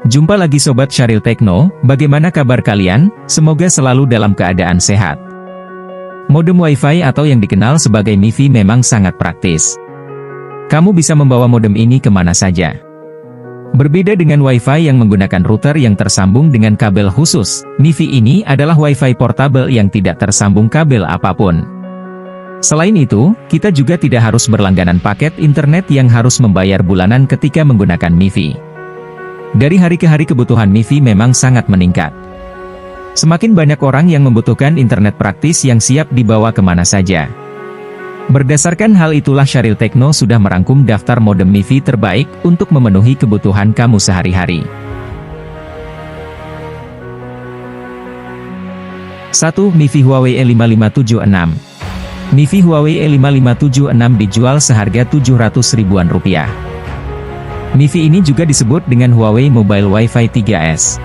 Jumpa lagi Sobat Syaril Tekno, bagaimana kabar kalian? Semoga selalu dalam keadaan sehat. Modem Wi-Fi atau yang dikenal sebagai MiFi memang sangat praktis. Kamu bisa membawa modem ini kemana saja. Berbeda dengan Wi-Fi yang menggunakan router yang tersambung dengan kabel khusus, MiFi ini adalah Wi-Fi portable yang tidak tersambung kabel apapun. Selain itu, kita juga tidak harus berlangganan paket internet yang harus membayar bulanan ketika menggunakan MiFi. Dari hari ke hari kebutuhan MiFi memang sangat meningkat. Semakin banyak orang yang membutuhkan internet praktis yang siap dibawa kemana saja. Berdasarkan hal itulah Syaril Tekno sudah merangkum daftar modem MiFi terbaik untuk memenuhi kebutuhan kamu sehari-hari. 1. MiFi Huawei E5576. MiFi Huawei E5576 dijual seharga 700 ribuan rupiah. MiFi ini juga disebut dengan Huawei Mobile Wi-Fi 3S.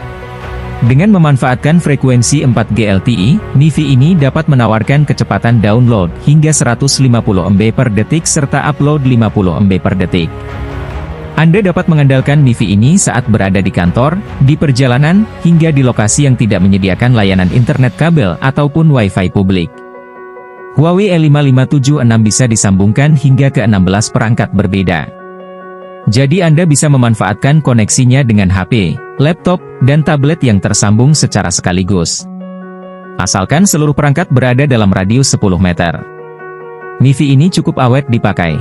Dengan memanfaatkan frekuensi 4G LTE, MiFi ini dapat menawarkan kecepatan download hingga 150 MB per detik serta upload 50 MB per detik. Anda dapat mengandalkan MiFi ini saat berada di kantor, di perjalanan, hingga di lokasi yang tidak menyediakan layanan internet kabel ataupun Wi-Fi publik. Huawei E5576 bisa disambungkan hingga ke 16 perangkat berbeda. Jadi Anda bisa memanfaatkan koneksinya dengan HP, laptop, dan tablet yang tersambung secara sekaligus. Asalkan seluruh perangkat berada dalam radius 10 meter. MiFi ini cukup awet dipakai.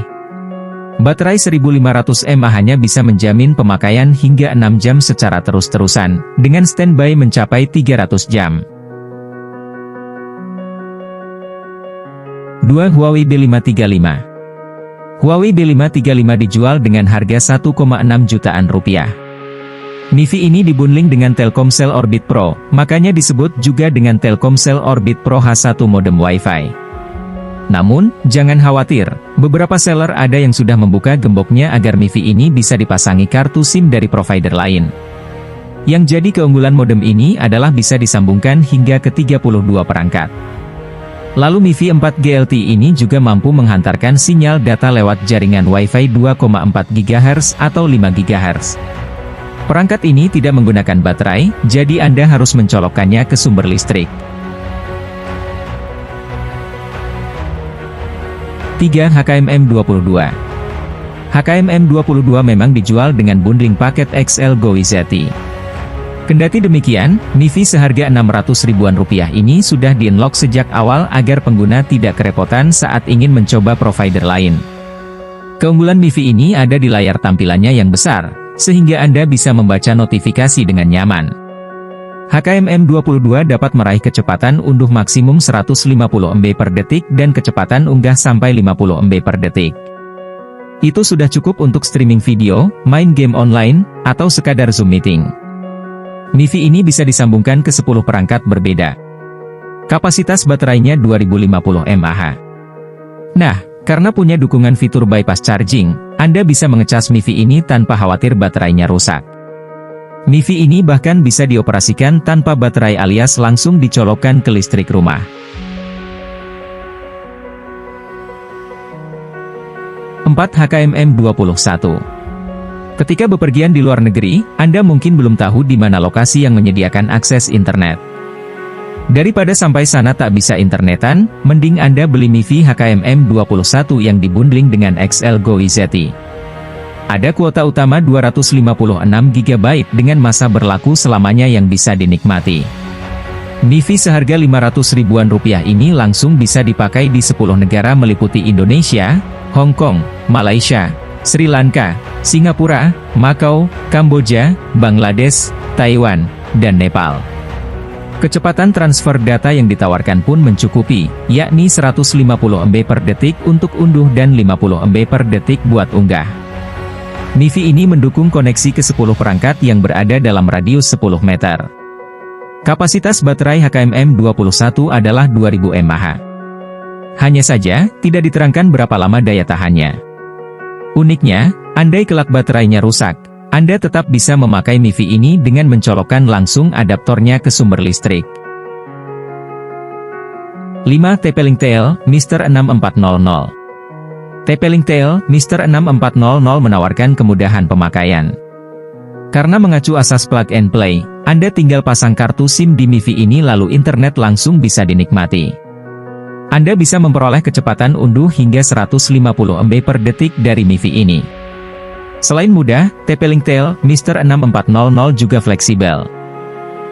Baterai 1500 mAh hanya bisa menjamin pemakaian hingga 6 jam secara terus-terusan, dengan standby mencapai 300 jam. 2. Huawei B535. Huawei B535 dijual dengan harga 1,6 jutaan rupiah. MiFi ini dibundling dengan Telkomsel Orbit Pro, makanya disebut juga dengan Telkomsel Orbit Pro H1 modem Wi-Fi. Namun, jangan khawatir, beberapa seller ada yang sudah membuka gemboknya agar MiFi ini bisa dipasangi kartu SIM dari provider lain. Yang jadi keunggulan modem ini adalah bisa disambungkan hingga ke 32 perangkat. Lalu MiFi 4G LTE ini juga mampu menghantarkan sinyal data lewat jaringan Wi-Fi 2,4 GHz atau 5 GHz. Perangkat ini tidak menggunakan baterai, jadi Anda harus mencolokkannya ke sumber listrik. 3. HKMM22. HKMM22 memang dijual dengan bundling paket XL GoIZT. Kendati demikian, MiFi seharga 600 ribuan rupiah ini sudah di-unlock sejak awal agar pengguna tidak kerepotan saat ingin mencoba provider lain. Keunggulan MiFi ini ada di layar tampilannya yang besar, sehingga Anda bisa membaca notifikasi dengan nyaman. HKMM22 dapat meraih kecepatan unduh maksimum 150 MB per detik dan kecepatan unggah sampai 50 MB per detik. Itu sudah cukup untuk streaming video, main game online, atau sekadar Zoom meeting. MiFi ini bisa disambungkan ke 10 perangkat berbeda. Kapasitas baterainya 2050 mAh. Nah, karena punya dukungan fitur bypass charging, Anda bisa mengecas MiFi ini tanpa khawatir baterainya rusak. MiFi ini bahkan bisa dioperasikan tanpa baterai alias langsung dicolokkan ke listrik rumah. 4. HKMM21. Ketika bepergian di luar negeri, Anda mungkin belum tahu di mana lokasi yang menyediakan akses internet. Daripada sampai sana tak bisa internetan, mending Anda beli MiFi HKMM21 yang dibundling dengan XL GoIZT. Ada kuota utama 256 GB dengan masa berlaku selamanya yang bisa dinikmati. MiFi seharga 500 ribuan rupiah ini langsung bisa dipakai di 10 negara meliputi Indonesia, Hong Kong, Malaysia, Sri Lanka, Singapura, Macau, Kamboja, Bangladesh, Taiwan, dan Nepal. Kecepatan transfer data yang ditawarkan pun mencukupi, yakni 150 MB per detik untuk unduh dan 50 MB per detik buat unggah. MiFi ini mendukung koneksi ke 10 perangkat yang berada dalam radius 10 meter. Kapasitas baterai HKMM21 adalah 2000 mAh. Hanya saja, tidak diterangkan berapa lama daya tahannya. Uniknya, andai kelak baterainya rusak, Anda tetap bisa memakai MiFi ini dengan mencolokkan langsung adaptornya ke sumber listrik. 5. TP-Linktel, Mr. 6400. TP-Linktel, Mr. 6400 menawarkan kemudahan pemakaian. Karena mengacu asas plug and play, Anda tinggal pasang kartu SIM di MiFi ini lalu internet langsung bisa dinikmati. Anda bisa memperoleh kecepatan unduh hingga 150 MB per detik dari MiFi ini. Selain mudah, TP-Link Tel Mr. 6400 juga fleksibel.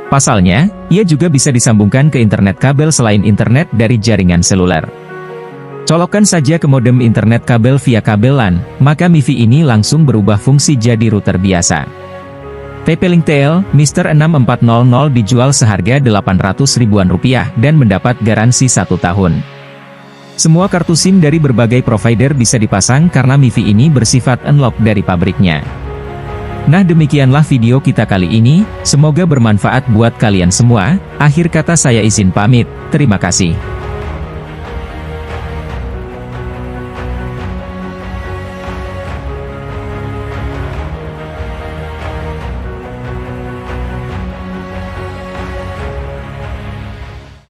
Pasalnya, ia juga bisa disambungkan ke internet kabel selain internet dari jaringan seluler. Colokkan saja ke modem internet kabel via kabel LAN, maka MiFi ini langsung berubah fungsi jadi router biasa. TP-Link Tel Mr. 6400 dijual seharga Rp800.000 dan mendapat garansi 1 tahun. Semua kartu SIM dari berbagai provider bisa dipasang karena MiFi ini bersifat unlock dari pabriknya. Nah, demikianlah video kita kali ini, semoga bermanfaat buat kalian semua. Akhir kata saya izin pamit, terima kasih.